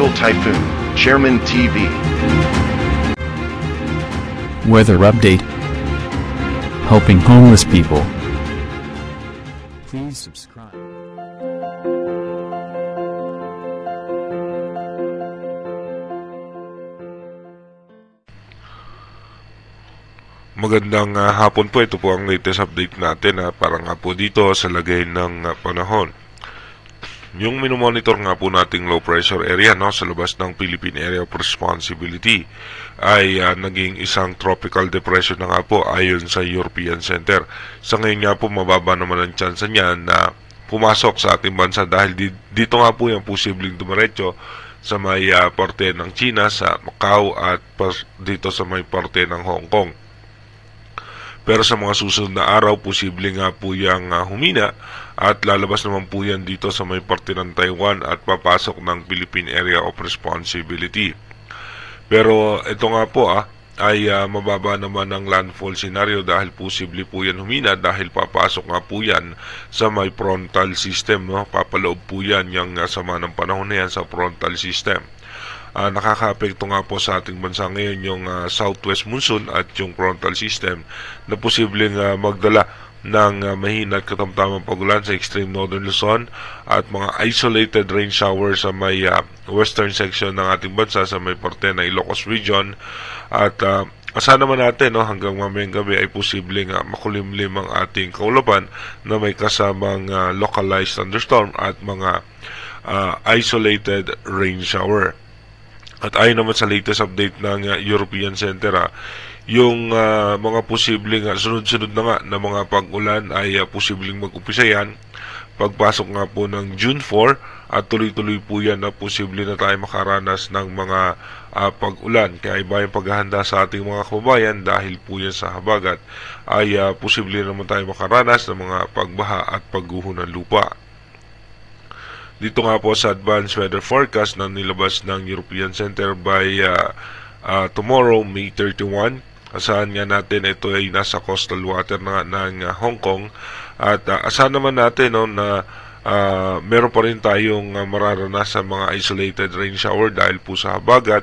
Tropical Typhoon, Chairman TV. Weather update. Helping homeless people. Please subscribe. Magandang hapon po. Ito po ang latest update natin para nga po dito sa lagay ng panahon. Yung minomonitor nga po nating low pressure area sa labas ng Philippine Area of Responsibility ay naging isang tropical depression na nga po ayon sa European Center. Sa ngayon nga po mababa naman ang tsansa niya na pumasok sa ating bansa dahil dito nga po yung posibleng dumiretso sa may parte ng China, sa Macau at dito sa may parte ng Hong Kong. Pero sa mga susunod na araw, posible nga po yung humina at lalabas naman po yan dito sa may parte ng Taiwan at papasok ng Philippine Area of Responsibility. Pero ito nga po ay mababa naman ang landfall scenario dahil posible po yan humina dahil papasok nga po yan sa may frontal system. Papaloob po yan yung sama ng panahon na yan sa frontal system. Nakaka-apekto nga po sa ating bansa ngayon yung southwest monsoon at yung frontal system na posibleng magdala ng mahina at katamtamang pagulan sa extreme northern Luzon at mga isolated rain showers sa may western section ng ating bansa sa may parte ng Ilocos region at asahan naman natin hanggang mamayang gabi ay posibleng makulimlim ang ating kaulapan na may kasamang localized thunderstorm at mga isolated rain shower. At ayon naman sa latest update ng European Center, yung mga posibleng sunod-sunod na nga na mga pag-ulan ay posibleng mag-umpisa yan pagpasok nga po ng June 4 at tuloy-tuloy po yan na posible na tayo makaranas ng mga pag-ulan. Kaya iba yung paghahanda sa ating mga kababayan dahil po yan sa habagat ay posible naman tayo makaranas ng mga pagbaha at pagguho ng lupa. Dito nga po sa advanced weather forecast na nilabas ng European Center by tomorrow, May 31. Asahan nga natin ito ay nasa coastal water ng Hong Kong. At asahan naman natin na meron pa rin tayong mararanas sa mga isolated rain shower dahil po sa habagat.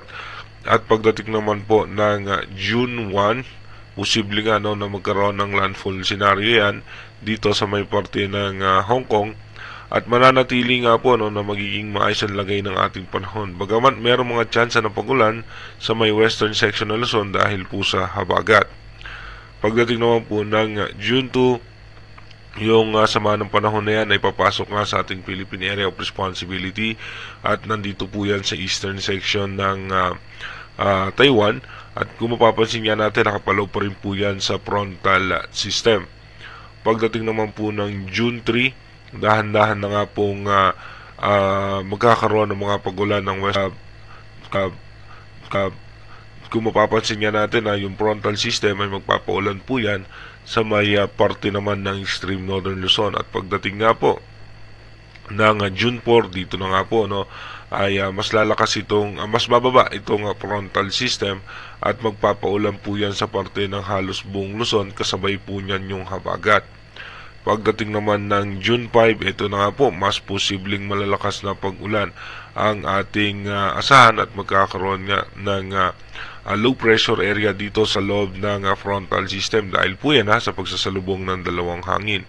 At pagdating naman po ng June 1, posible nga na magkaroon ng landfall scenario yan dito sa may parte ng Hong Kong. At mananatili nga po na magiging maayos ang lagay ng ating panahon. Bagaman mayroong mga tsansa ng pagulan sa may western section ng Luzon dahil po sa habagat. Pagdating naman po ng June 2, yung sama ng panahon na yan ay papasok nga sa ating Philippine Area of Responsibility at nandito po yan sa eastern section ng Taiwan. At kung mapapansin nga natin, nakapaloob pa rin po yan sa frontal system. Pagdating naman po ng June 3, dahan-dahan na nga pong magkakaroon ng mga pagulan ng west. Kung mapapansin nga natin yung frontal system ay magpapaulan po yan sa may parte naman ng extreme northern Luzon. At pagdating nga po ng June 4, dito na nga po ay mas lalakas mas bababa itong frontal system at magpapaulan po yan sa parte ng halos buong Luzon, kasabay po niyan yung habagat. Pagdating naman ng June 5, ito na nga po, mas posibleng malalakas na pag-ulan ang ating asahan at magkakaroon nga ng low pressure area dito sa loob ng frontal system dahil po yan sa pagsasalubong ng dalawang hangin.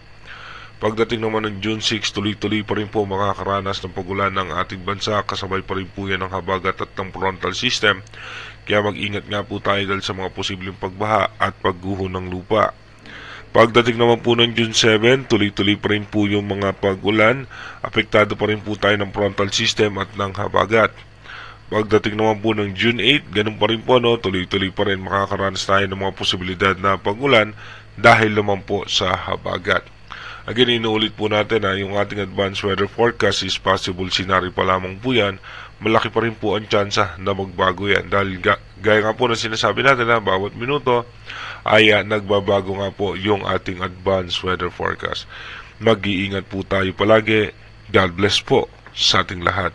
Pagdating naman ng June 6, tuloy-tuloy pa rin po makakaranas ng pag-ulan ng ating bansa, kasabay pa rin po yan ng habagat at ng frontal system. Kaya mag-ingat nga po tayo dahil sa mga posibleng pagbaha at pagguho ng lupa. Pagdating naman po ng June 7, tuloy-tuloy pa rin po yung mga pag-ulan. Apektado pa rin po tayo ng frontal system at ng habagat. Pagdating naman po ng June 8, ganun pa rin po tuloy-tuloy pa rin makakaranas tayo ng mga posibilidad na pag-ulan dahil naman po sa habagat. Again, inuulit po natin yung ating advanced weather forecast is possible scenario pa lamang po yan. Malaki pa rin po ang tsansa na magbago yan dahil gaya nga po na sinasabi natin bawat minuto ay nagbabago nga po yung ating advanced weather forecast. Mag-iingat po tayo palagi. God bless po sa ating lahat.